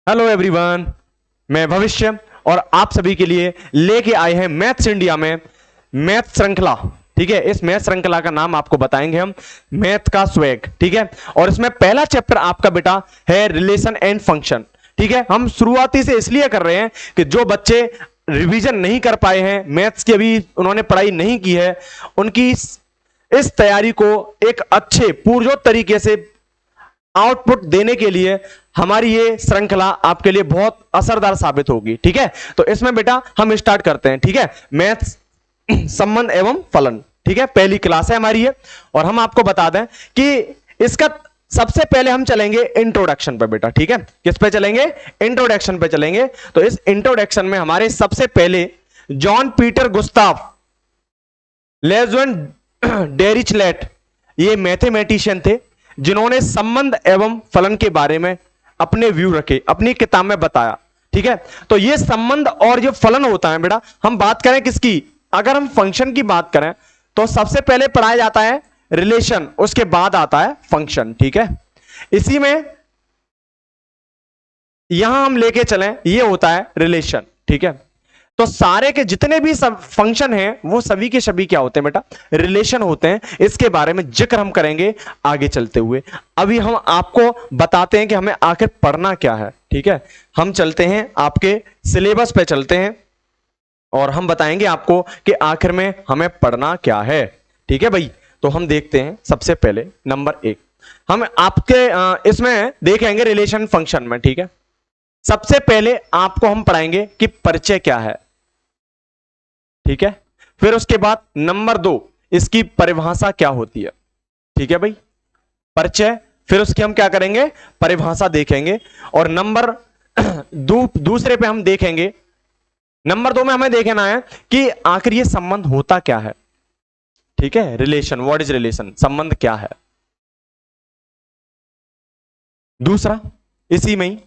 Hello everyone, मैं भविष्य और आप सभी के लिए लेके आए हैं मैथ्स इंडिया में मैथ श्रृंखला। ठीक है, इस मैथ श्रृंखला का नाम आपको बताएंगे हम मैथ का स्वैग। ठीक है, और इसमें पहला चैप्टर आपका बेटा है रिलेशन एंड फंक्शन। ठीक है, हम शुरुआती से इसलिए कर रहे हैं कि जो बच्चे रिवीजन नहीं कर पाए हैं, मैथ्स की अभी उन्होंने पढ़ाई नहीं की है, उनकी इस तैयारी को एक अच्छे पुरजोर तरीके से आउटपुट देने के लिए हमारी ये श्रृंखला आपके लिए बहुत असरदार साबित होगी। ठीक है, तो इसमें बेटा हम स्टार्ट करते हैं। ठीक है, मैथ्स संबंध एवं फलन। ठीक है, पहली क्लास है हमारी ये, और हम आपको बता दें कि इसका सबसे पहले हम चलेंगे इंट्रोडक्शन पे बेटा। ठीक है, किस पे चलेंगे? इंट्रोडक्शन पे चलेंगे। तो इस इंट्रोडक्शन में हमारे सबसे पहले जॉन पीटर गुस्ताव लेजेंड डेरिचलेट, ये मैथमेटिशियन थे जिन्होंने संबंध एवं फलन के बारे में अपने व्यू रखे, अपनी किताब में बताया। ठीक है, तो ये संबंध और जो फलन होता है बेटा, हम बात करें किसकी? अगर हम फंक्शन की बात करें तो सबसे पहले पढ़ाया जाता है रिलेशन, उसके बाद आता है फंक्शन। ठीक है, इसी में यहां हम लेके चलें, ये होता है रिलेशन। ठीक है, तो सारे के जितने भी सब फंक्शन हैं वो सभी के सभी क्या होते हैं बेटा? रिलेशन होते हैं। इसके बारे में जिक्र हम करेंगे आगे चलते हुए। अभी हम आपको बताते हैं कि हमें आखिर पढ़ना क्या है। ठीक है, हम चलते हैं आपके सिलेबस पे चलते हैं और हम बताएंगे आपको कि आखिर में हमें पढ़ना क्या है। ठीक है भाई, तो हम देखते हैं सबसे पहले नंबर 1 हम आपके इसमें देखेंगे रिलेशन फंक्शन में। ठीक है, सबसे पहले आपको हम पढ़ाएंगे कि परिचय क्या है। ठीक है, फिर उसके बाद नंबर 2 इसकी परिभाषा क्या होती है। ठीक है भाई, परिचय, फिर उसकी हम क्या करेंगे? परिभाषा देखेंगे। और नंबर दूसरे पे हम देखेंगे, नंबर 2 में हमें देखना है कि आखिर ये संबंध होता क्या है। ठीक है, रिलेशन, व्हाट इज रिलेशन, संबंध क्या है। दूसरा इसी में ही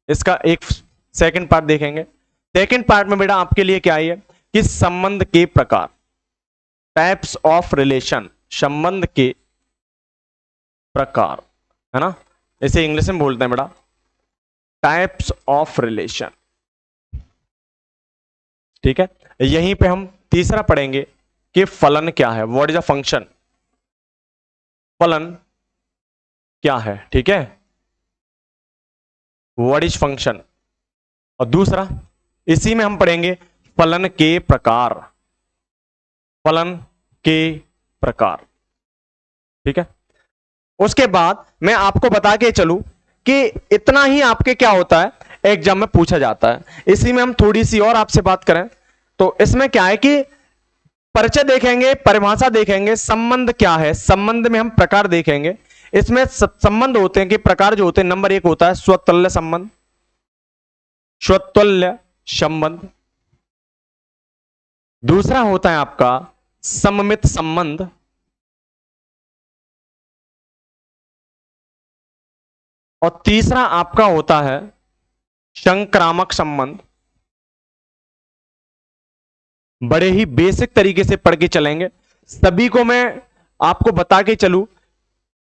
इसका एक सेकंड पार्ट देखेंगे। सेकंड पार्ट में बेटा आपके लिए क्या है कि संबंध के प्रकार, टाइप्स ऑफ रिलेशन, संबंध के प्रकार, है ना, इसे इंग्लिश में बोलते हैं बेटा टाइप्स ऑफ रिलेशन। ठीक है, यहीं पे हम तीसरा पढ़ेंगे कि फलन क्या है, व्हाट इज अ फंक्शन, फलन क्या है। ठीक है, व्हाट इज फंक्शन। और दूसरा इसी में हम पढ़ेंगे फलन के प्रकार, फलन के प्रकार। ठीक है, उसके बाद मैं आपको बता के चलूं कि इतना ही आपके क्या होता है, एग्जाम में पूछा जाता है। इसी में हम थोड़ी सी और आपसे बात करें तो इसमें क्या है कि परिचय देखेंगे, परिभाषा देखेंगे, संबंध क्या है, संबंध में हम प्रकार देखेंगे। इसमें संबंध होते हैं कि प्रकार जो होते हैं, नंबर 1 होता है स्वतुल्य संबंध, स्वतुल्य संबंध। दूसरा होता है आपका सममित संबंध, और तीसरा आपका होता है संक्रामक संबंध। बड़े ही बेसिक तरीके से पढ़ के चलेंगे, सभी को मैं आपको बता के चलूं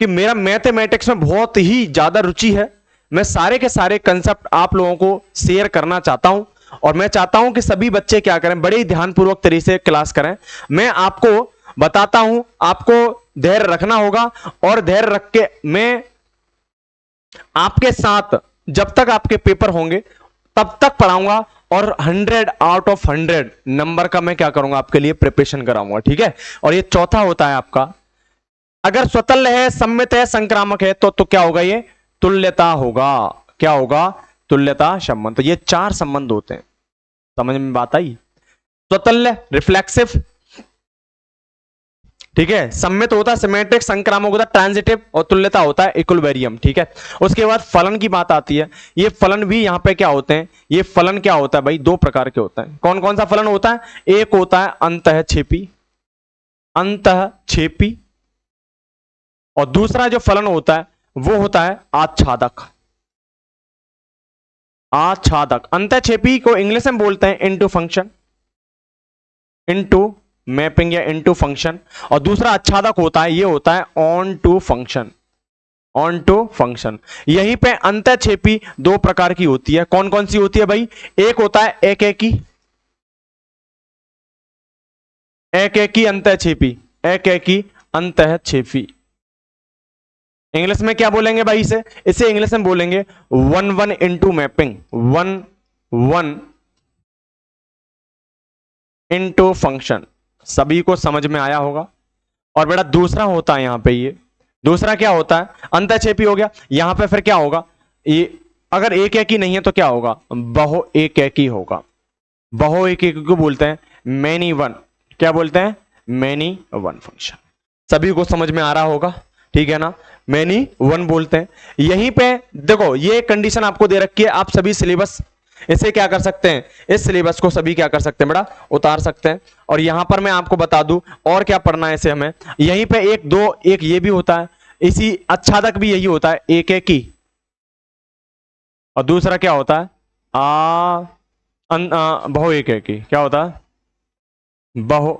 कि मेरा मैथमेटिक्स में बहुत ही ज्यादा रुचि है। मैं सारे के सारे कंसेप्ट आप लोगों को शेयर करना चाहता हूं, और मैं चाहता हूं कि सभी बच्चे क्या करें, बड़े ही ध्यानपूर्वक तरीके से क्लास करें। मैं आपको बताता हूं, आपको धैर्य रखना होगा, और धैर्य रख के मैं आपके साथ जब तक आपके पेपर होंगे तब तक पढ़ाऊंगा, और 100 आउट ऑफ 100 नंबर का मैं क्या करूंगा, आपके लिए प्रिपरेशन कराऊंगा। ठीक है, और ये चौथा होता है आपका, अगर स्वतंत्र है, सम्मित है, संक्रामक है तो क्या होगा? ये तुल्यता होगा। क्या होगा? तुल्यता संबंध। तो ये 4 संबंध होते हैं, समझ में बात आई? स्वतंत्र रिफ्लेक्सिव, ठीक है, सम्मित होता है सिमेट्रिक, संक्रामक होता है ट्रांजिटिव, और तुल्यता होता है इक्विलिब्रियम। ठीक है, उसके बाद फलन की बात आती है। ये फलन भी यहां पे क्या होते हैं? ये फलन क्या होता है भाई? 2 प्रकार के होता है। कौन कौन सा फलन होता है? एक होता है अंतःक्षेपी, अंतःक्षेपी, और दूसरा जो फलन होता है वो होता है आच्छादक, आच्छादक। अंतःक्षेपी को इंग्लिश में बोलते हैं इनटू फंक्शन, इनटू मैपिंग या इनटू फंक्शन, और दूसरा आच्छादक होता है, ये होता है onto function. Onto function. यहीं पे अंतःक्षेपी दो प्रकार की होती है। कौन कौन सी होती है भाई? एक होता है एक एकी अंतःक्षेपी, एक अंतःक्षेपी। इंग्लिश में क्या बोलेंगे भाई इसे? इसे इंग्लिश में बोलेंगे one one into mapping, one one into function. सभी को समझ में आया होगा। और बेटा दूसरा होता है यहां पे, ये दूसरा क्या होता है? अंतःक्षेपी हो गया। यहां पे फिर क्या होगा? ये अगर एक एक ही नहीं है तो क्या होगा? बहु एक ही होगा। बहु एक को बोलते हैं मैनी वन। क्या बोलते हैं? Many one function. सभी को समझ में आ रहा होगा, ठीक है ना? मैनी वन बोलते हैं। यहीं पे देखो ये कंडीशन आपको दे रखी है। आप सभी सिलेबस इसे क्या कर सकते हैं? इस सिलेबस को सभी क्या कर सकते हैं बेटा? उतार सकते हैं। और यहां पर मैं आपको बता दूं और क्या पढ़ना है इसे हमें। यहीं पे एक दो एक ये भी होता है, इसी आच्छादक भी यही होता है एक ही। और दूसरा क्या होता है? बहु एक ही। क्या होता है? बहु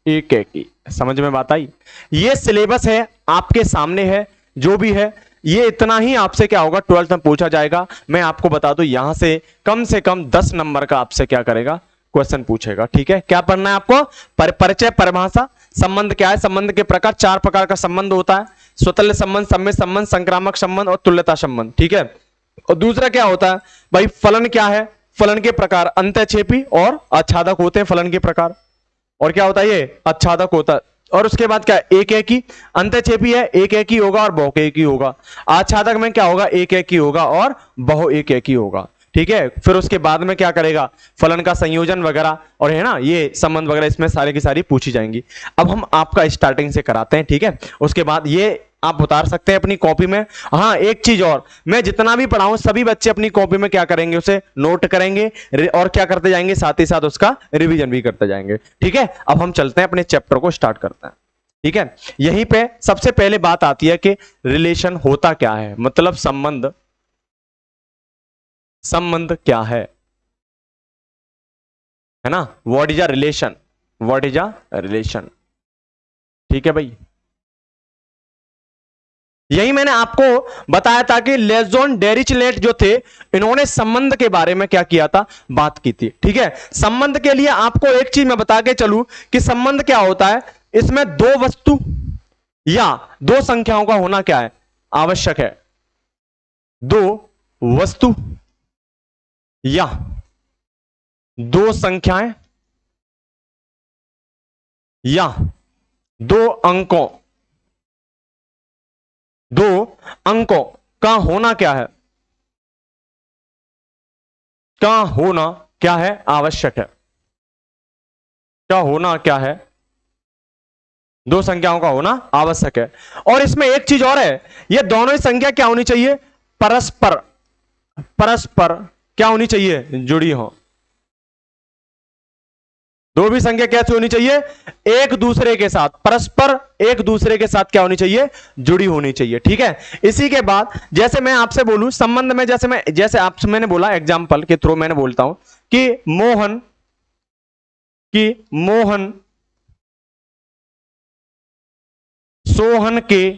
एक ही। समझ में बात आई? ये सिलेबस है आपके सामने है, जो भी है ये इतना ही आपसे क्या होगा 12th में पूछा जाएगा। मैं आपको बता दूं यहां से कम 10 नंबर का आपसे क्या करेगा? क्वेश्चन पूछेगा। ठीक है, क्या पढ़ना है आपको? परिचय, परिभाषा, संबंध क्या है, संबंध के प्रकार। 4 प्रकार का संबंध होता है, स्वतंत्र संबंध, सम्मिश्र संबंध, संक्रामक संबंध और तुल्यता संबंध। ठीक है, और दूसरा क्या होता है भाई? फलन क्या है? फलन के प्रकार अंतःक्षेपी और आच्छादक होते हैं फलन के प्रकार। और क्या होता है? ये आच्छादक होता है। और उसके बाद क्या? एक ही। अंतःक्षेपी है एक ही होगा और बहु एक ही होगा। आच्छादक में क्या होगा? एक ही होगा और बहु एक ही होगा। ठीक है, फिर उसके बाद में क्या करेगा? फलन का संयोजन वगैरह और है ना ये संबंध वगैरह, इसमें सारी की सारी पूछी जाएंगी। अब हम आपका स्टार्टिंग से कराते हैं। ठीक है, उसके बाद ये आप उतार सकते हैं अपनी कॉपी में। हाँ एक चीज और, मैं जितना भी पढ़ाऊं सभी बच्चे अपनी कॉपी में क्या करेंगे? उसे नोट करेंगे और क्या करते जाएंगे? साथ ही साथ उसका रिवीजन भी करते जाएंगे। ठीक है, अब हम चलते हैं अपने चैप्टर को स्टार्ट करते हैं। ठीक है, यहीं पे सबसे पहले बात आती है कि रिलेशन होता क्या है, मतलब संबंध। संबंध क्या है ना? What is a relation? What is a relation? ठीक है भाई, यही मैंने आपको बताया था कि लेजोन डेरिचलेट जो थे इन्होंने संबंध के बारे में क्या किया था? बात की थी। ठीक है, संबंध के लिए आपको एक चीज मैं बता के चलूं कि संबंध क्या होता है। इसमें दो वस्तु या दो संख्याओं का होना क्या है? आवश्यक है। दो वस्तु या दो संख्याएं या दो अंकों का होना क्या है? का होना क्या है? आवश्यक है। क्या होना क्या है? दो संख्याओं का होना आवश्यक है। और इसमें एक चीज और है, ये दोनों ही संख्या क्या होनी चाहिए? परस्पर क्या होनी चाहिए? जुड़ी हो। दो भी संख्या कैसी होनी चाहिए? एक दूसरे के साथ परस्पर, एक दूसरे के साथ क्या होनी चाहिए? जुड़ी होनी चाहिए। ठीक है, इसी के बाद जैसे मैं आपसे बोलूं संबंध में, जैसे आपसे मैंने बोला एग्जाम्पल के थ्रू मैंने बोलता हूं कि मोहन सोहन के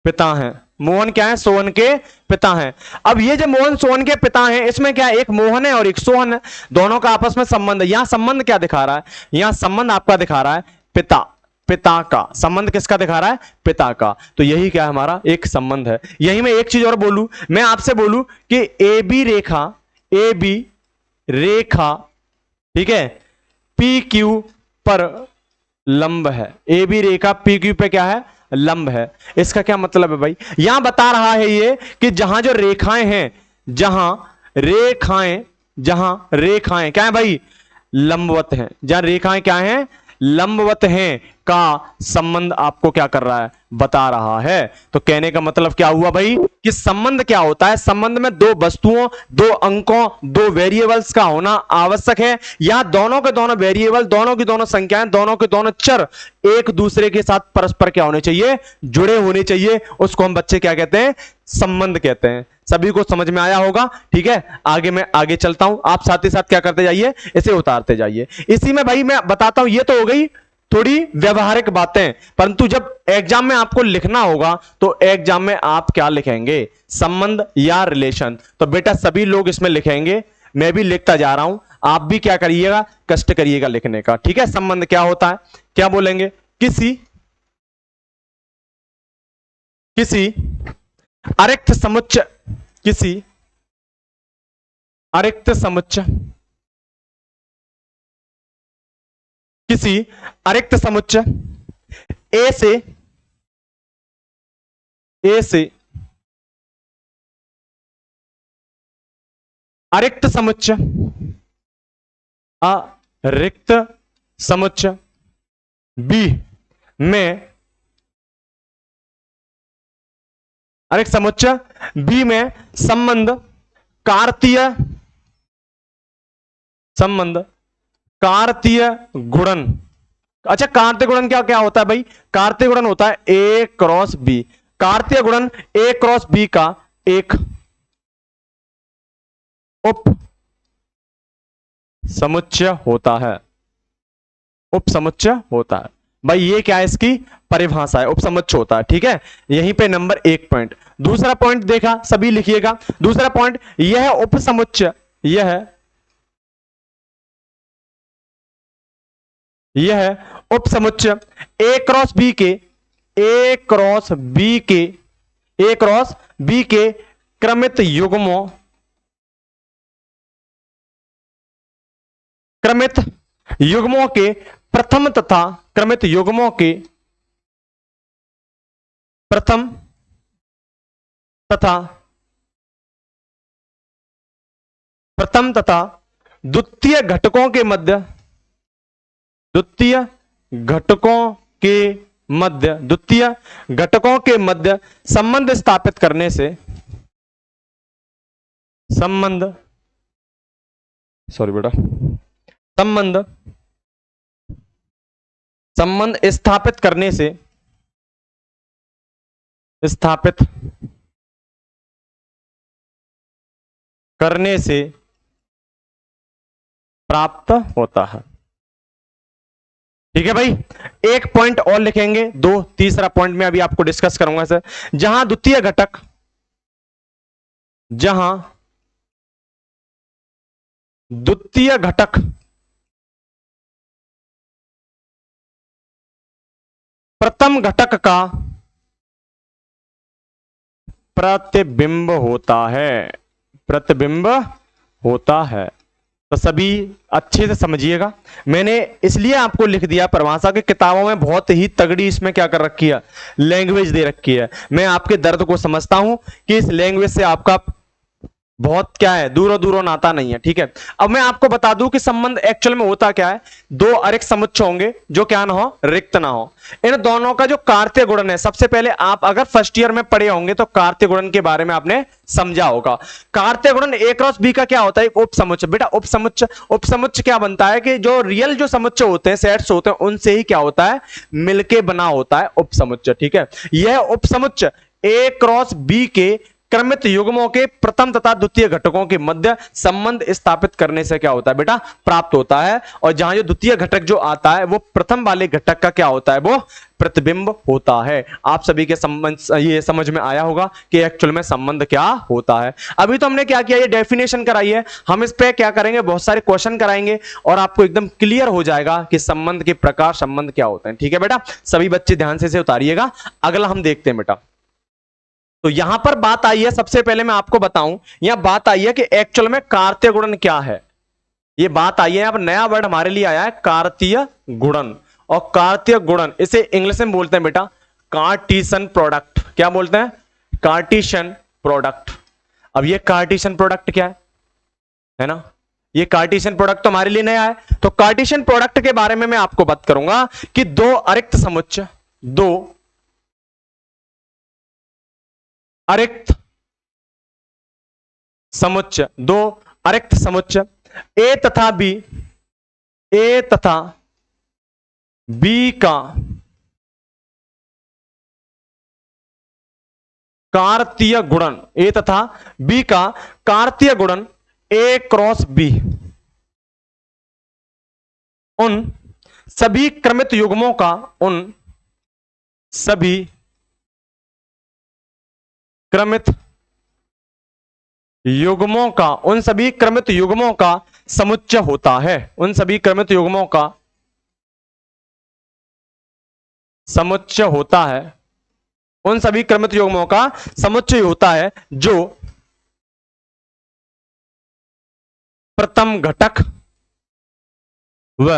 पिता हैं। मोहन क्या है? सोहन के पिता हैं। अब ये जो मोहन सोहन के पिता हैं इसमें क्या है? एक मोहन है और एक सोहन है, दोनों का आपस में संबंध है। यहां संबंध क्या दिखा रहा है? यहां संबंध आपका दिखा रहा है पिता का संबंध। किसका दिखा रहा है? पिता का। तो यही क्या है? हमारा एक संबंध है। यही मैं एक चीज और बोलूं, मैं आपसे बोलूं कि ए बी रेखा ठीक है पी क्यू पर लंब है। ए बी रेखा पी क्यू पे क्या है? लंब है। इसका क्या मतलब है भाई? यहां बता रहा है ये कि जहां जो रेखाएं हैं, जहां रेखाएं क्या है भाई? लंबवत हैं। जहां रेखाएं क्या हैं? लंबवत हैं का संबंध आपको क्या कर रहा है? बता रहा है। तो कहने का मतलब क्या हुआ भाई कि संबंध क्या होता है? संबंध में दो वस्तुओं, दो अंकों, दो वेरिएबल्स का होना आवश्यक है। या दोनों के दोनों वेरिएबल, दोनों की दोनों संख्याएं, दोनों के दोनों चर एक दूसरे के साथ परस्पर क्या होने चाहिए? जुड़े होने चाहिए। उसको हम बच्चे क्या कहते हैं? संबंध कहते हैं। सभी को समझ में आया होगा। ठीक है, मैं आगे चलता हूं, आप साथ ही साथ क्या करते जाइए? इसे उतारते जाइए। इसी में भाई मैं बताता हूं, ये तो हो गई थोड़ी व्यवहारिक बातें, परंतु जब एग्जाम में आपको लिखना होगा तो एग्जाम में आप क्या लिखेंगे, संबंध या रिलेशन। तो बेटा सभी लोग इसमें लिखेंगे, मैं भी लिखता जा रहा हूं, आप भी क्या करिएगा, कष्ट करिएगा लिखने का, ठीक है। संबंध क्या होता है, क्या बोलेंगे, किसी किसी अरिक्त समुच्चय, किसी अरिक्त समुच्चय, किसी अरिक्त समुच्चय ए से अरिक्त समुच्चय, अरिक्त समुच्चय बी में, अरिक्त समुच्चय बी में संबंध कार्तीय, संबंध कार्तीय गुणन। अच्छा कार्तीय गुणन क्या क्या होता है भाई, कार्तीय गुणन होता है ए क्रॉस बी, कार्तीय गुणन ए क्रॉस बी का एक उप समुच्चय होता है, उप समुच्चय होता है भाई, ये क्या है, इसकी परिभाषा है, उपसमुच्चय होता है, ठीक है। यहीं पे नंबर 1 पॉइंट। दूसरा पॉइंट देखा, सभी लिखिएगा, दूसरा पॉइंट यह उपसमुच्चय, यह उपसमुच्चय ए क्रॉस बी के, ए क्रॉस बी के, ए क्रॉस बी के क्रमित युग्मों, क्रमित युग्मों के प्रथम तथा क्रमित युग्मों के प्रथम तथा द्वितीय घटकों के मध्य, द्वितीय घटकों के मध्य, द्वितीय घटकों के मध्य संबंध स्थापित करने से, संबंध, सॉरी बेटा, संबंध स्थापित करने से, स्थापित करने से प्राप्त होता है, ठीक है भाई। एक पॉइंट और लिखेंगे, दो, तीसरा पॉइंट में अभी आपको डिस्कस करूंगा सर। जहां द्वितीय घटक, जहां द्वितीय घटक प्रथम घटक का प्रतिबिंब होता है, प्रतिबिंब होता है। तो सभी अच्छे से समझिएगा, मैंने इसलिए आपको लिख दिया, परिभाषा की किताबों में बहुत ही तगड़ी इसमें क्या कर रखी है, लैंग्वेज दे रखी है। मैं आपके दर्द को समझता हूं कि इस लैंग्वेज से आपका बहुत क्या है, दूरों दूरों नाता नहीं है, ठीक है। अब मैं आपको बता दूं कि संबंध एक्चुअल में होता क्या है, दो अरिक्त समुच्चय होंगे जो क्या ना हो, रिक्त ना हो। इन दोनों का जो कार्तीय गुणन है, सबसे पहले आप अगर फर्स्ट ईयर में पढ़े होंगे तो कार्तीय गुणन के बारे में आपने समझा होगा। कार्तीय गुणन ए क्रॉस बी का क्या होता है, एक उप समुच्चय। बेटा उप समुच्चय, उप समुच्चय क्या बनता है कि जो रियल जो समुच्चय होते हैं, सेट्स होते हैं, उनसे ही क्या होता है, मिलके बना होता है उप समुच्चय, ठीक है। यह उप समुच्चय ए क्रॉस बी के क्रमित युग्मों के प्रथम तथा द्वितीय घटकों के मध्य संबंध स्थापित करने से क्या होता है बेटा, प्राप्त होता है। और जहां जो द्वितीय घटक जो आता है वो प्रथम वाले घटक का क्या होता है, वो प्रतिबिंब होता है। आप सभी के संबंध ये समझ में आया होगा कि एक्चुअल में संबंध क्या होता है। अभी तो हमने क्या किया, ये डेफिनेशन कराई है, हम इस पे क्या करेंगे, बहुत सारे क्वेश्चन कराएंगे और आपको एकदम क्लियर हो जाएगा कि संबंध के प्रकार, संबंध क्या होते हैं, ठीक है बेटा। सभी बच्चे ध्यान से उतारिएगा। अगला हम देखते हैं बेटा, तो यहां पर बात आई है, सबसे पहले मैं आपको बताऊं, यहां बात आई है कि एक्चुअल में कार्तीय गुणन क्या है। ये बात आई है, यहां पर नया वर्ड हमारे लिए आया है, कार्तीय गुणन। और कार्तीय गुणन इसे इंग्लिश में बोलते हैं बेटा कार्टीशन प्रोडक्ट। क्या बोलते हैं, कार्टीशन प्रोडक्ट। अब ये कार्टीशन प्रोडक्ट क्या है ना, ये कार्टीशन प्रोडक्ट तो हमारे लिए नया है। तो कार्टीशन प्रोडक्ट के बारे में मैं आपको बात करूंगा कि दो अरिक्त समुच्चय, दो अरिक्त समुच्चय, दो अरिक्त समुच्चय ए तथा बी, ए तथा बी का कार्तीय गुणन, ए तथा बी का कार्तीय गुणन ए क्रॉस बी उन सभी क्रमित युग्मों का उन सभी क्रमित युग्मों का उन सभी क्रमित युग्मों का समुच्चय होता है, उन सभी क्रमित युग्मों का समुच्चय होता है, उन सभी क्रमित युग्मों का समुच्चय होता है जो प्रथम घटक व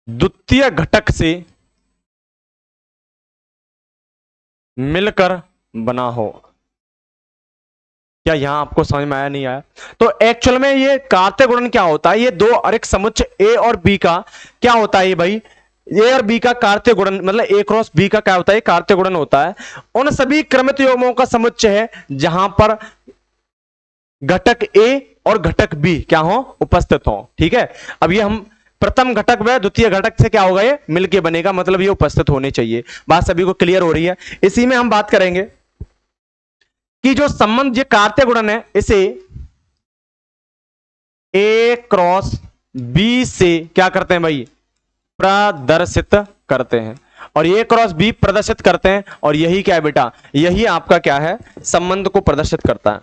द्वितीय घटक से मिलकर बना हो। क्या यहां आपको समझ में आया, नहीं आया? तो एक्चुअल में ये कार्तीय गुणन क्या होता है, ये दो और एक समुच्चय ए और बी का क्या होता है भाई, ए और बी का कार्तीय गुणन, मतलब ए क्रॉस बी का क्या होता है, कार्तीय गुणन होता है उन सभी क्रमित युग्मों का समुच्चय है जहां पर घटक ए और घटक बी क्या हो, उपस्थित हो। ठीक है, अब ये हम प्रथम घटक व द्वितीय घटक से क्या होगा, ये मिलके बनेगा, मतलब ये उपस्थित होने चाहिए। बात सभी को क्लियर हो रही है? इसी में हम बात करेंगे कि जो संबंध, ये कार्तीय गुणन है, इसे ए क्रॉस बी से क्या करते हैं भाई, प्रदर्शित करते हैं, और ए क्रॉस बी प्रदर्शित करते हैं, और यही क्या है बेटा, यही आपका क्या है, संबंध को प्रदर्शित करता है।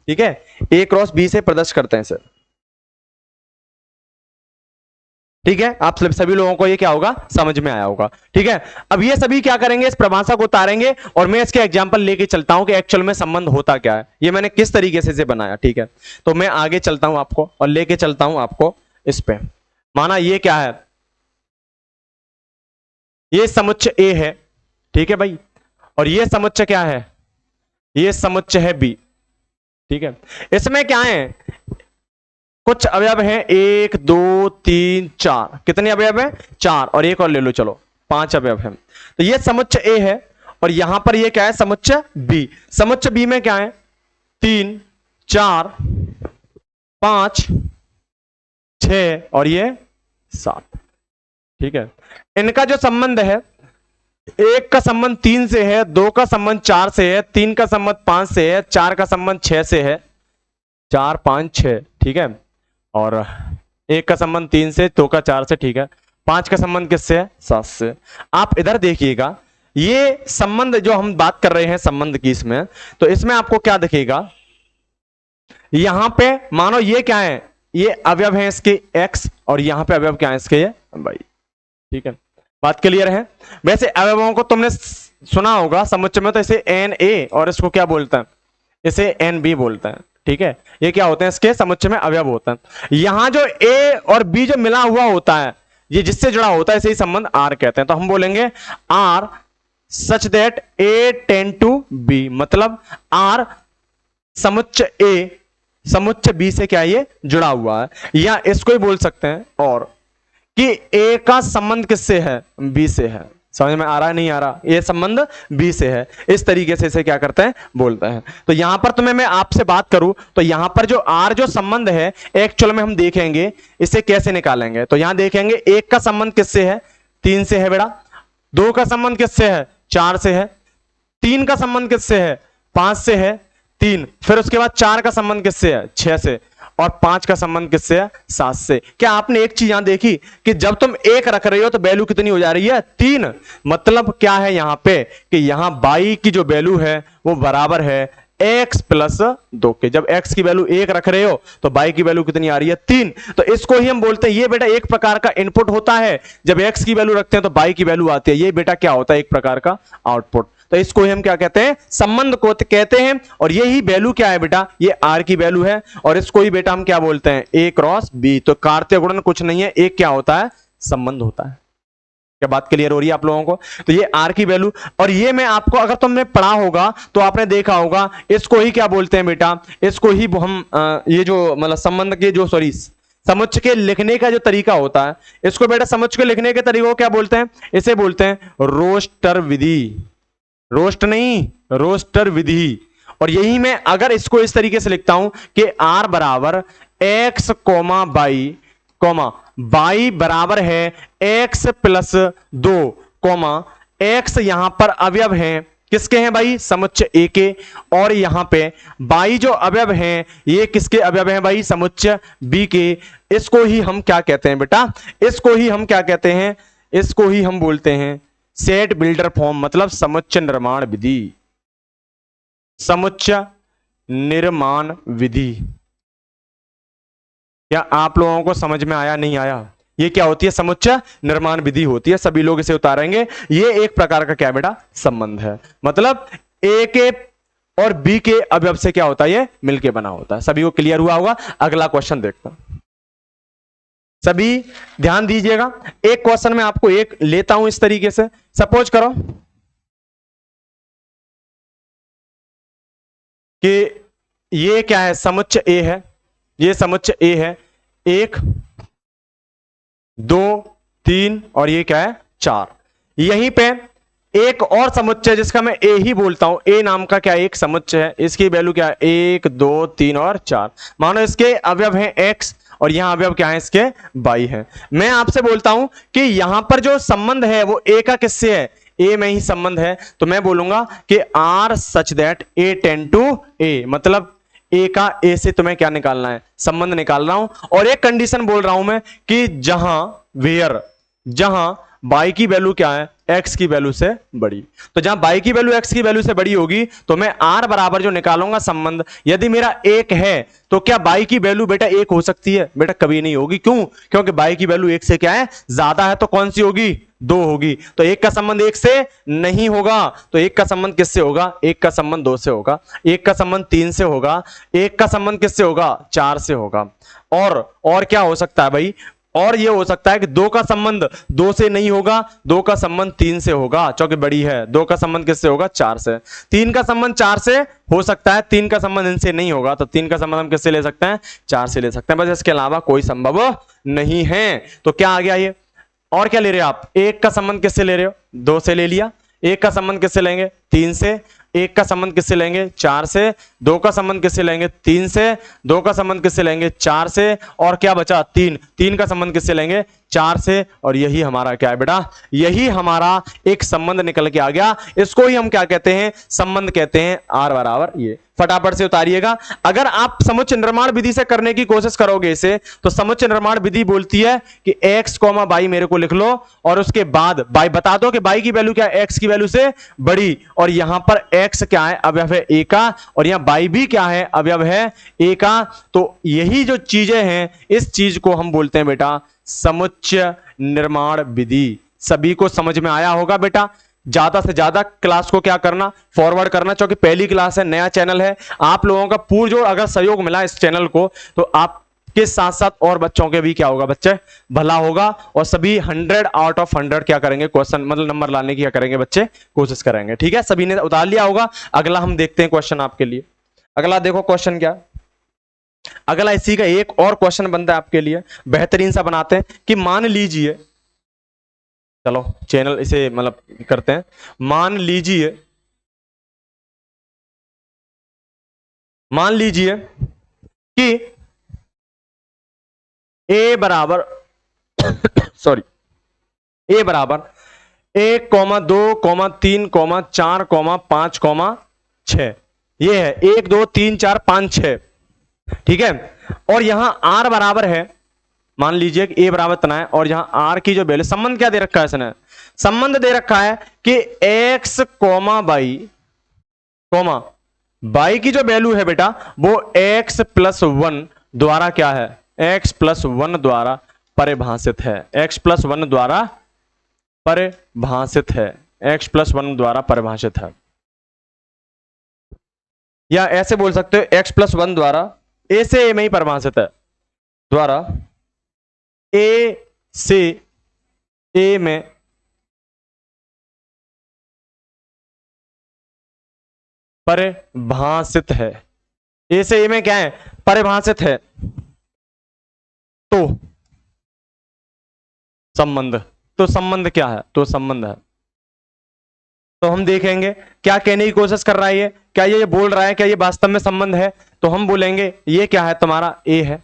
ठीक है, ए क्रॉस बी से प्रदर्शित करते हैं सर। ठीक है, आप सभी लोगों को ये क्या होगा, समझ में आया होगा। ठीक है, अब ये सभी क्या करेंगे, इस परिभाषा को उतारेंगे और मैं इसके एग्जांपल लेके चलता हूं कि एक्चुअल में संबंध होता क्या है, ये मैंने किस तरीके से इसे बनाया। ठीक है, तो मैं आगे चलता हूं आपको और लेके चलता हूं आपको इस पे। माना ये क्या है, ये समुच्चय ए है, ठीक है भाई, और ये समुच्चय क्या है, ये समुच्चय है बी। ठीक है, इसमें क्या है, कुछ अवयव हैं, 1 2 3 4, कितने अवयव हैं, 4, और एक और ले लो, चलो 5 अवयव हैं। तो ये समुच्चय ए है और यहां पर ये क्या है, समुच्चय बी। समुच्चय बी में क्या है, 3 4 5 6 और ये 7। ठीक है, इनका जो संबंध है, 1 का संबंध 3 से है, 2 का संबंध 4 से है, 3 का संबंध 5 से है, 4 का संबंध 6 से है, 4 5 6। ठीक है, और 1 का संबंध 3 से, 2 का 4 से। ठीक है, 5 का संबंध किससे है, 7 से। आप इधर देखिएगा, ये संबंध जो हम बात कर रहे हैं संबंध की, इसमें तो इसमें आपको क्या दिखेगा, यहां पे मानो ये क्या है, ये अवयव है इसके x, और यहां पे अवयव क्या है इसके, ये y। ठीक है, बात क्लियर है? वैसे अवयवों को तुमने सुना होगा समुच्चय में, तो इसे एन ए और इसको क्या बोलते हैं, इसे एन बी बोलते हैं। ठीक है, ये क्या होते हैं, इसके समुच्चय में अवयव होता है। यहां जो ए और बी जो मिला हुआ होता है, ये जिससे जुड़ा होता है, इसे ही संबंध आर कहते हैं। तो हम बोलेंगे R such that A tend to B, मतलब आर समुच्चय ए समुच्चय बी से क्या ये जुड़ा हुआ है, या इसको ही बोल सकते हैं और कि ए का संबंध किससे है, बी से है। समझ में आ रहा है, नहीं आ रहा, ये संबंध बी से है, इस तरीके से इसे क्या करते हैं, बोलते हैं। तो यहां पर तुम्हें मैं आपसे बात करूं तो यहां पर जो आर जो संबंध है, एक्चुअल में हम देखेंगे इसे कैसे निकालेंगे। तो यहां देखेंगे 1 का संबंध किससे है, 3 से है बेटा, 2 का संबंध किससे है, 4 से है, 3 का संबंध किससे है, 5 से है, 3, फिर उसके बाद 4 का संबंध किससे है, 6 से, और 5 का संबंध किससे है, 7 से। क्या आपने एक चीज यहां देखी कि जब तुम 1 रख रहे हो तो वैल्यू कितनी हो जा रही है, 3। मतलब क्या है यहां पे कि यहां y की जो वैल्यू है वो बराबर है x प्लस 2 के। जब x की वैल्यू 1 रख रहे हो तो y की वैल्यू कितनी आ रही है, 3। तो इसको ही हम बोलते हैं, ये बेटा एक प्रकार का इनपुट होता है। जब x की वैल्यू रखते हैं तो y की वैल्यू आती है, ये बेटा क्या होता है, एक प्रकार का आउटपुट। तो इसको ही हम क्या कहते हैं, संबंध को कहते हैं। और यही वैल्यू क्या है बेटा, ये r की वैल्यू है, और इसको ही बेटा हम क्या बोलते हैं, a क्रॉस b। तो कार्तीय गुणन कुछ नहीं है, एक क्या होता है, संबंध होता है। क्या बात क्लियर हो रही है आप लोगों को? तो ये r की वैल्यू, और ये मैं आपको अगर तुमने पढ़ा होगा तो आपने देखा होगा, इसको ही क्या बोलते हैं बेटा, इसको ही हम ये जो मतलब संबंध के जो समुच्चय के लिखने का जो तरीका होता है, इसको बेटा समुच्चय के लिखने के तरीके को क्या बोलते हैं, इसे बोलते हैं रोस्टर विधि। रोस्ट नहीं, रोस्टर विधि। और यही मैं अगर इसको इस तरीके से लिखता हूं कि r बराबर x comma y comma y बराबर है x प्लस 2 कोमा x यहां पर अवयव है किसके हैं भाई? समुच्चय ए के। और यहां पे बाई जो अवयव हैं ये किसके अवयव हैं भाई? समुच्चय बी के। इसको ही हम क्या कहते हैं बेटा? इसको ही हम क्या कहते हैं? इसको ही हम बोलते हैं सेट बिल्डर फॉर्म, मतलब समुच्चय निर्माण विधि। समुच्चय निर्माण विधि। क्या आप लोगों को समझ में आया? नहीं आया? ये क्या होती है? समुच्चय निर्माण विधि होती है। सभी लोग इसे उतारेंगे। ये एक प्रकार का क्या बेटा? संबंध है। मतलब ए के और बी के अवयव से क्या होता है? ये मिलके बना होता है। सभी को क्लियर हुआ होगा? अगला क्वेश्चन देखते हैं। सभी ध्यान दीजिएगा। एक क्वेश्चन में आपको एक लेता हूं इस तरीके से। सपोज करो कि ये क्या है? समुच्चय ए है। ये समुच्चय ए है। 1 2 3 और ये क्या है? 4। यहीं पे एक और समुच्चय जिसका मैं ए ही बोलता हूं, ए नाम का क्या एक समुच्चय है। इसकी वैल्यू क्या है? 1 2 3 और 4। मानो इसके अवयव हैं x और यहां अवयव क्या है? इसके y है। मैं आपसे बोलता हूं कि यहां पर जो संबंध है वो ए का किससे है? ए में ही संबंध है। तो मैं बोलूंगा कि are such that A tend to A, मतलब ए का ए से तुम्हें क्या निकालना है? संबंध निकाल रहा हूं। और एक कंडीशन बोल रहा हूं मैं कि जहां बाई की वैल्यू क्या है? एक्स की वैल्यू से बड़ी। तो जहां बाई की वैल्यू एक्स की वैल्यू से बड़ी होगी तो मैं आर बराबर जो निकालूंगा संबंध, यदि मेरा एक है तो क्या बाई की वैल्यू बेटा एक हो सकती है? बेटा कभी नहीं होगी। क्यों? क्योंकि बाई की वैल्यू एक से क्या है? ज्यादा है। तो कौन सी होगी? 2 होगी। तो एक का संबंध एक से नहीं होगा। तो एक का संबंध किससे होगा? एक का संबंध 2 से होगा। एक का संबंध 3 से होगा। एक का संबंध किससे होगा? 4 से होगा। और क्या हो सकता है भाई? और यह हो सकता है कि 2 का संबंध 2 से नहीं होगा, 2 का संबंध 3 से होगा, क्योंकि बड़ी है। 2 का संबंध किससे होगा? 4 से। 3 का संबंध 4 से हो सकता है, 3 का संबंध इनसे नहीं होगा। तो 3 का संबंध हम किससे ले सकते हैं? 4 से ले सकते हैं। बस इसके अलावा कोई संभव नहीं है। तो क्या आ गया ये? और क्या ले रहे हो आप? एक का संबंध किससे ले रहे हो? 2 से ले लिया। एक का संबंध किससे लेंगे? 3 से। एक का संबंध किससे लेंगे? 4 से। 2 का संबंध किससे लेंगे? 3 से। 2 का संबंध किससे लेंगे? 4 से। और क्या बचा? 3। 3 का संबंध किससे लेंगे? 4 से। और यही हमारा क्या है बेटा? यही हमारा एक संबंध निकल के आ गया। इसको ही हम क्या कहते हैं? संबंध कहते हैं। आर बराबर ये। फटाफट से उतारिएगा। अगर आप समुच्चय निर्माण विधि से करने की कोशिश करोगे इसे, तो समुच्चय निर्माण विधि बोलती है कि x, y मेरे को लिख लो और उसके बाद y बता दो कि y की वैल्यू क्या है? x की वैल्यू से बड़ी। और यहां पर x क्या है? अवयव है a का। और यहां y भी क्या है? अवयव है a का। तो यही जो चीजें हैं, इस चीज को हम बोलते हैं बेटा समुच्चय निर्माण विधि। सभी को समझ में आया होगा बेटा? ज्यादा से ज्यादा क्लास को क्या करना? फॉरवर्ड करना, क्योंकि पहली क्लास है, नया चैनल है। आप लोगों का पूर्ण जो अगर सहयोग मिला इस चैनल को, तो आपके साथ साथ और बच्चों के भी क्या होगा? बच्चे भला होगा। और सभी 100 आउट ऑफ 100 क्या करेंगे? क्वेश्चन मतलब नंबर लाने की क्या करेंगे बच्चे? कोशिश करेंगे। ठीक है, सभी ने उतार लिया होगा। अगला हम देखते हैं क्वेश्चन आपके लिए। अगला देखो क्वेश्चन क्या। अगला इसी का एक और क्वेश्चन बनता है आपके लिए, बेहतरीन सा बनाते हैं कि मान लीजिए, चलो चैनल इसे मतलब करते हैं। मान लीजिए कि a बराबर सॉरी a बराबर 1, 2, 3, 4, 5, 6। ये है 1 2 3 4 5 6। ठीक है। और यहां r बराबर है, मान लीजिए कि a बराबर इतना है, और यहां r की जो वैल्यू, संबंध क्या दे रखा है इसने? संबंध दे रखा है कि x, y की जो वैल्यू है बेटा वो x प्लस 1 द्वारा क्या है? x प्लस 1 द्वारा परिभाषित है। x प्लस 1 द्वारा परिभाषित है। x प्लस 1 द्वारा परिभाषित है। या ऐसे बोल सकते हो x प्लस 1 द्वारा a से a में ही परिभाषित है, द्वारा a से a में परिभाषित है। a से a में क्या है? परिभाषित है। तो संबंध क्या है? तो संबंध है। तो हम देखेंगे क्या कहने की कोशिश कर रहा है ये। क्या ये बोल रहा है क्या ये वास्तव में संबंध है? तो हम बोलेंगे ये क्या है? तुम्हारा a है।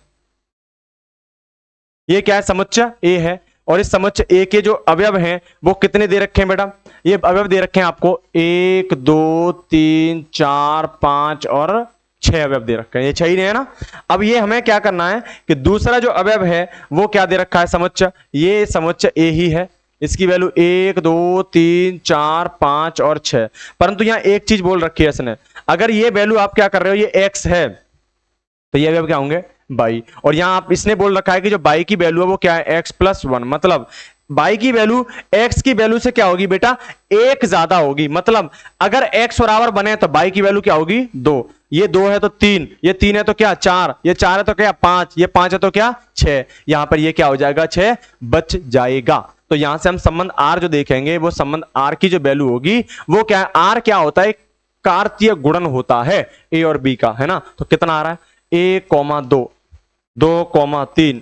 ये क्या है? समुच्चय a है। और इस समुच्चय a के जो अवयव हैं वो कितने दे रखे हैं बेटा? ये अवयव दे रखे हैं आपको 1 2 3 4 5 और 6 अवयव दे रखे हैं, ये 6 ही है ना। अब ये हमें क्या करना है कि दूसरा जो अवयव है वो क्या दे रखा है, समुच्चय, ये समुच्चय ए ही है, इसकी वैल्यू 1 2 3 4 5 और 6। परंतु यहां एक चीज बोल रखी है इसने, अगर ये वैल्यू आप क्या कर रहे हो ये x है तो ये अवयव क्या होंगे बाई, और यहां आप इसने बोल रखा है कि जो बाई की वैल्यू है वो क्या है x+1, मतलब बाई की वैल्यू x की वैल्यू से क्या होगी बेटा एक ज्यादा होगी, मतलब अगर x बराबर बने तो बाई की वैल्यू क्या होगी 2, ये 2 है तो 3, ये 3 है तो क्या 4, ये 4 है तो क्या 5, ये 5 है तो क्या 6, यहां पर ये क्या हो जाएगा 6 बच जाएगा। तो यहां से हम संबंध r जो देखेंगे वो संबंध r की जो वैल्यू होगी वो क्या है, r क्या होता है कार्तीय गुणन होता है a और b का, है ना। तो कितना आ रहा है 1,2 2,3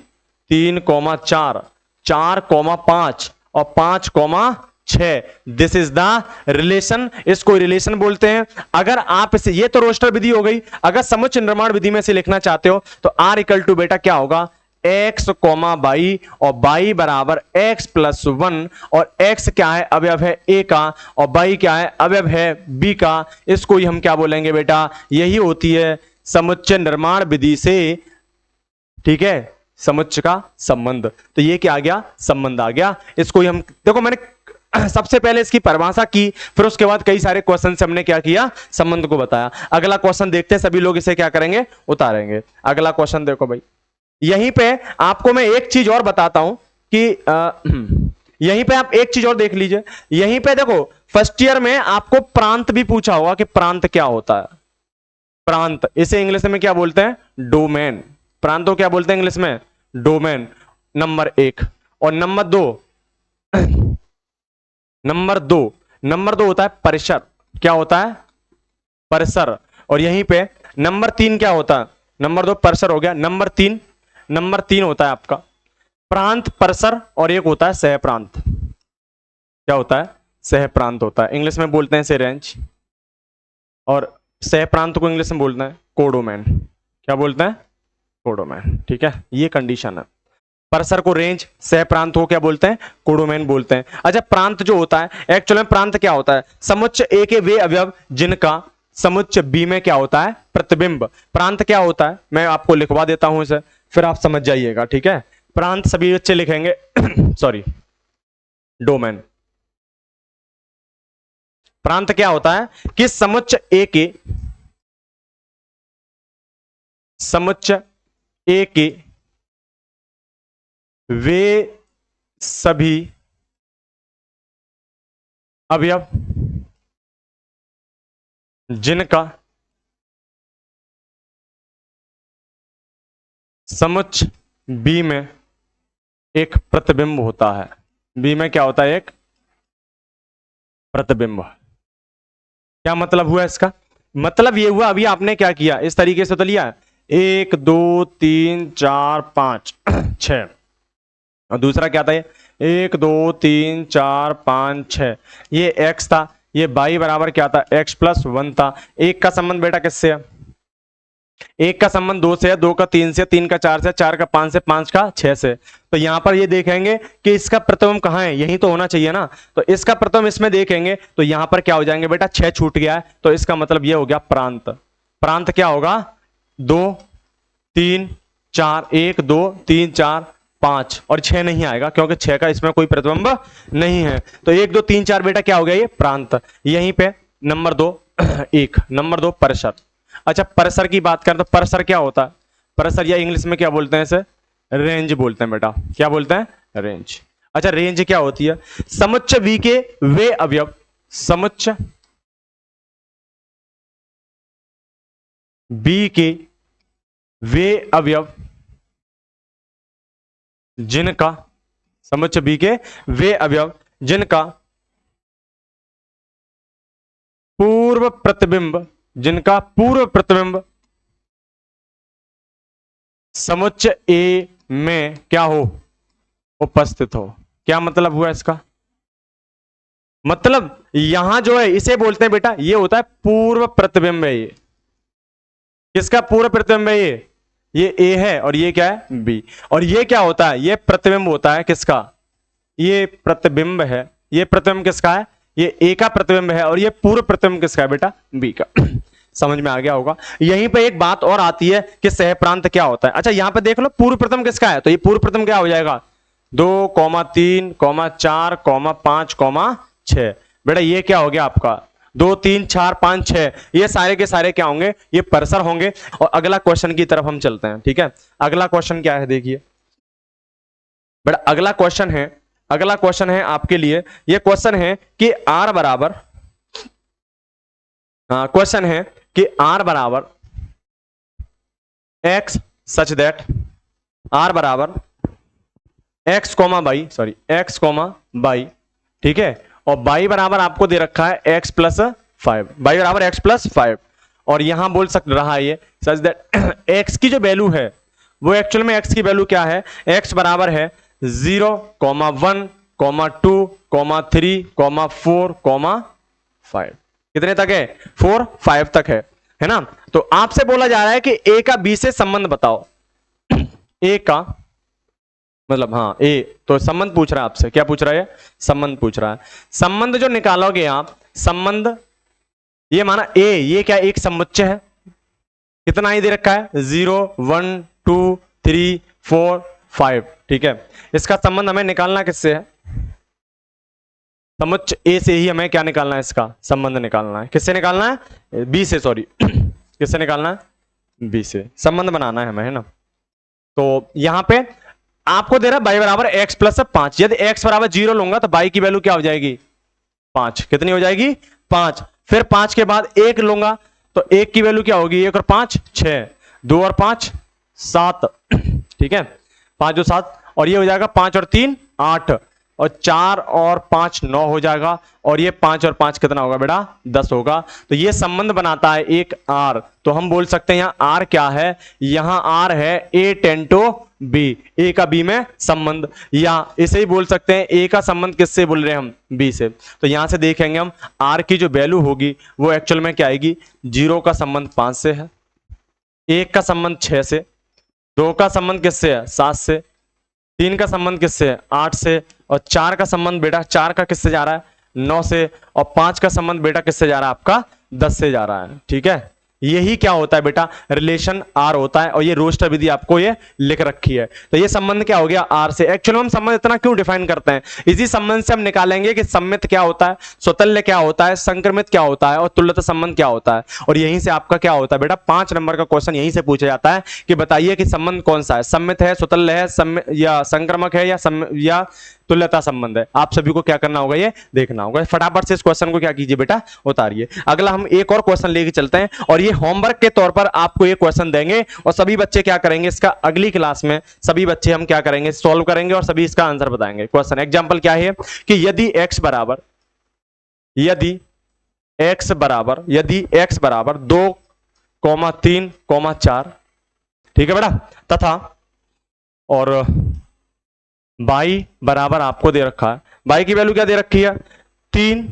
3,4 4,5 और 5,6, दिस इज द रिलेशन, इसको रिलेशन बोलते हैं। अगर आप इसे, ये तो रोस्टर विधि हो गई, अगर समुच्चय निर्माण विधि में से लिखना चाहते हो तो r इक्वल टू बेटा क्या होगा x, बाई, और बाई बराबर x+1, और x क्या है अवयव है a का, और बाई क्या है अवयव है b का, इसको ही हम क्या बोलेंगे बेटा, यही होती है समुच्चय निर्माण विधि से, ठीक है, समुच्चय का संबंध। तो ये क्या आ गया, संबंध आ गया। इसको ही हम देखो, मैंने सबसे पहले इसकी परिभाषा की, फिर उसके बाद कई सारे क्वेश्चन से हमने क्या किया, संबंध को बताया। अगला क्वेश्चन देखते हैं, सभी लोग इसे क्या करेंगे, उतारेंगे। अगला क्वेश्चन देखो भाई, यहीं पे आपको मैं एक चीज और बताता हूं कि यहीं पे आप एक चीज और देख लीजिए, यहीं पे देखो फर्स्ट ईयर में आपको प्रांत भी पूछा होगा कि प्रांत क्या होता है। प्रांत, इसे इंग्लिश में क्या बोलते हैं, डोमेन। प्रांत को क्या बोलते हैं इंग्लिश में, डोमेन, नंबर 1। और नंबर दो होता है परिसर। क्या होता है, परिसर। और यहीं पे नंबर 3 क्या होता है, नंबर 2 परिसर हो गया, नंबर 3 होता है आपका प्रांत, परिसर, और एक होता है सह प्रांत। क्या होता है, सह प्रांत होता है, इंग्लिश में बोलते हैं इसे रेंज, और सह प्रांत को इंग्लिश में बोलते हैं कोडोमैन। क्या बोलते हैं, कोडोमैन, ठीक है, ये कंडीशन है। परिसर को रेंज, सह प्रांत को क्या बोलते हैं, कोडोमैन बोलते हैं। अच्छा, प्रांत जो होता है, एक्चुअल में प्रांत क्या होता है, समुच्चय ए के वे अवयव जिनका समुच्चय बी में क्या होता है, प्रतिबिंब। प्रांत क्या होता है, मैं आपको लिखवा देता हूं इसे, फिर आप समझ जाइएगा, ठीक है। प्रांत सभी बच्चे लिखेंगे सॉरी, डोमेन। प्रांत क्या होता है कि समुच्चय ए के वे सभी अवयव जिनका समुच्चय बी में एक प्रतिबिंब होता है। बी में क्या होता है, एक प्रतिबिंब। क्या मतलब हुआ इसका, मतलब ये हुआ, अभी आपने क्या किया, इस तरीके से तो लिया 1 2 3 4 5 6, और दूसरा क्या था ये 1 2 3 4 5 6, ये x था, ये बाई बराबर क्या था x+1 था। एक का संबंध बेटा किससे है, एक का संबंध 2 से है, 2 का 3 से, 3 का 4 से, 4 का 5 से, 5 का 6 से। तो यहां पर ये देखेंगे कि इसका प्रतिबिंब कहां है, यही तो होना चाहिए ना। तो इसका प्रतिबिंब इसमें देखेंगे तो यहां पर क्या हो जाएंगे बेटा, 6 छूट गया है, तो इसका मतलब ये हो गया प्रांत। प्रांत क्या होगा 2 3 4, 1 2 3 4 5, और 6 नहीं आएगा क्योंकि 6 का इसमें कोई प्रतिबिंब नहीं है। तो 1 2 3 4 बेटा क्या हो गया, ये प्रांत। यहीं पे नंबर 2 नंबर 2 परिसर। अच्छा, परिसर की बात करें तो परिसर क्या होता है, परिसर या इंग्लिश में क्या बोलते हैं इसे, रेंज बोलते हैं बेटा। क्या बोलते हैं, रेंज। अच्छा, रेंज क्या होती है, समुच्चय वी के वे अवयव, समुच्चय बी के वे अवयव जिनका, समुच्चय बी के वे अवयव जिनका पूर्व प्रतिबिंब, जिनका पूर्व प्रतिबिंब समुच्चय ए में क्या हो, उपस्थित हो। क्या मतलब हुआ इसका, मतलब यहां जो है इसे बोलते हैं बेटा, ये होता है पूर्व प्रतिबिंब है। ये किसका पूर्व प्रतिबिंब है, ये ए है, और ये क्या है बी। और ये क्या होता है, ये प्रतिबिंब होता है किसका, ये प्रतिबिंब है, ये प्रतिबिंब किसका है ये ए का प्रतिबिंब है और ये पूर्व प्रतिबिंब किसका है बेटा, बी का। समझ में आ गया होगा। यहीं पे एक बात और आती है कि सह प्रांत क्या होता है। अच्छा यहां पे देख लो पूर्व प्रतिबिंब किसका है, तो ये पूर्व प्रतिबिंब क्या हो जाएगा, 2, 3, 4, 5, 6। बेटा ये क्या हो गया आपका 2, 3, 4, 5, 6, ये सारे के सारे क्या होंगे, ये परसर होंगे। और अगला क्वेश्चन की तरफ हम चलते हैं, ठीक है। अगला क्वेश्चन क्या है देखिए बेटा, अगला क्वेश्चन है आपके लिए, ये क्वेश्चन है कि आर बराबर, क्वेश्चन है कि आर बराबर एक्स सच दैट आर बराबर x comma y, sorry x comma y, ठीक है। और बाई बराबर आपको दे रखा है एक्स प्लस 5, बाई बराबर एक्स प्लस 5। और यहां बोल सक रहा है ये सच दैट एक्स की जो वैल्यू है वो एक्चुअल में एक्स की वैल्यू क्या है, एक्स बराबर है 0, 1, 2, 3, 4, 5। कितने तक है, 4, 5 तक है ना। तो आपसे बोला जा रहा है कि ए का बी से संबंध बताओ। ए का मतलब हाँ ए, तो संबंध पूछ रहा है आपसे, क्या पूछ रहा है, संबंध पूछ रहा है। संबंध जो निकालोगे आप, संबंध ये माना ए, ये क्या एक समुच्चय है, कितना ही दे रखा है 0, 1, 2, 3, 4, 5, ठीक है। इसका संबंध हमें निकालना किससे है, समुच्चय ए से ही हमें क्या निकालना है, इसका संबंध निकालना है। किससे निकालना है, बी से, सॉरी किससे निकालना है, बी से संबंध बनाना है हमें, है ना। तो यहां पे आपको दे रहा है बाई बराबर एक्स प्लस 5। यदि एक्स बराबर 0 लूंगा तो बाई की वैल्यू क्या हो जाएगी, 5। कितनी हो जाएगी, 5। फिर 5 के बाद 1 लूंगा तो 1 की वैल्यू क्या होगी, 1 और 5 6, 2 और 5 7, ठीक है, 5 और 7, और ये हो जाएगा 5 और 3 8, और 4 और 5 9 हो जाएगा, और ये 5 और 5 कितना होगा बेटा, 10 होगा। तो ये संबंध बनाता है एक आर। तो हम बोल सकते हैं यहां आर क्या है, यहां आर है ए टेंटो बी, ए का बी में संबंध, या इसे ही बोल सकते हैं ए का संबंध किससे बोल रहे हैं हम, बी से। तो यहां से देखेंगे हम आर की जो वैल्यू होगी वो एक्चुअल में क्या आएगी, 0 का संबंध 5 से है, 1 का संबंध 6 से, 2 का संबंध किससे है 7 से, 3 का संबंध किससे है 8 से, और 4 का संबंध बेटा 4 का किससे जा रहा है 9 से, और 5 का संबंध बेटा किससे जा रहा है आपका 10 से जा रहा है, ठीक है। यही क्या होता है बेटा, रिलेशन आर होता है, और ये रोस्टर विधि आपको ये लिख रखी है। तो ये संबंध क्या हो गया आर से। एक्चुअली हम संबंध इतना क्यों डिफाइन करते हैं, इसी संबंध से हम निकालेंगे कि सम्मित क्या होता है, स्वतल्य क्या होता है, संक्रमित क्या होता है, और तुल्यता संबंध क्या होता है। और यहीं से आपका क्या होता है बेटा, 5 नंबर का क्वेश्चन यहीं से पूछा जाता है कि बताइए कि संबंध कौन सा है, सम्मित है, स्वतल्य है, या संक्रमक है, या तुल्यता संबंध है। आप सभी को क्या करना होगा, ये देखना होगा। फटाफट से इस क्वेश्चन को क्या कीजिए बेटा, उतारिए। अगला हम एक और क्वेश्चन लेके चलते हैं, और ये होमवर्क के तौर पर आपको ये क्वेश्चन देंगे, और सभी बच्चे क्या करेंगे, इसका अगली क्लास में सभी बच्चे हम क्या करेंगे, सॉल्व करेंगे, और सभी इसका आंसर बताएंगे। क्वेश्चन एग्जांपल क्या है कि यदि x बराबर 2, 3, 4, ठीक है बेटा, तथा और बाई बराबर आपको दे रखा है, बाई की वैल्यू क्या दे रखी है 3,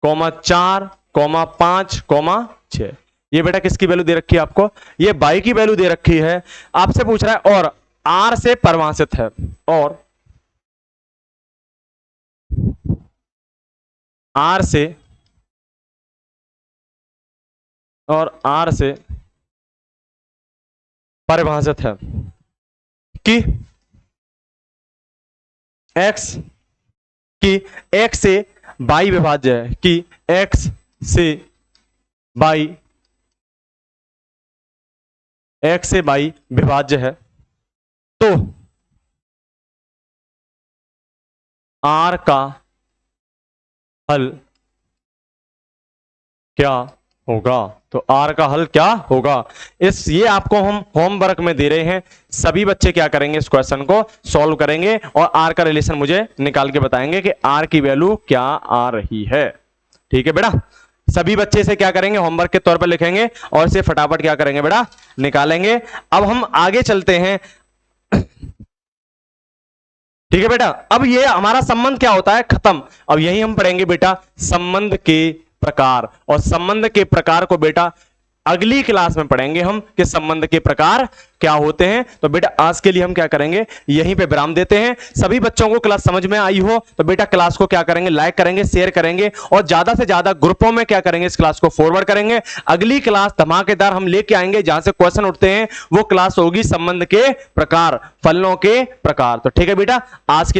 4, 5, 6। ये बेटा किसकी वैल्यू दे रखी है आपको, ये बाई की वैल्यू दे रखी है। आपसे पूछ रहा है और आर से परिभाषित है, और आर से परिभाषित है कि x से बाई विभाज्य है, कि x से बाई विभाज्य है, तो r का हल क्या होगा। तो r का हल क्या होगा, ये आपको हम होमवर्क में दे रहे हैं। सभी बच्चे क्या करेंगे, इस क्वेश्चन को सॉल्व करेंगे, और r का रिलेशन मुझे निकाल के बताएंगे कि r की वैल्यू क्या आ रही है, ठीक है बेटा। सभी बच्चे इसे क्या करेंगे, होमवर्क के तौर पर लिखेंगे, और इसे फटाफट क्या करेंगे बेटा, निकालेंगे। अब हम आगे चलते हैं, ठीक है बेटा। अब ये हमारा संबंध क्या होता है, खत्म। अब यही हम पढ़ेंगे बेटा संबंध के प्रकार, और संबंध के प्रकार को बेटा अगली क्लास में पढ़ेंगे हम कि संबंध के प्रकार क्या होते हैं। तो बेटा आज के लिए हम क्या करेंगे, यहीं पे विराम देते हैं। सभी बच्चों को क्लास समझ में आई हो तो बेटा क्लास को क्या करेंगे, लाइक करेंगे, शेयर करेंगे और ज्यादा से ज्यादा ग्रुपों में क्या करेंगे, इस क्लास को फॉरवर्ड करेंगे। अगली क्लास धमाकेदार हम लेके आएंगे, जहां से क्वेश्चन उठते हैं वो क्लास होगी संबंध के प्रकार, फलनों के प्रकार। तो ठीक है बेटा, आज के लिए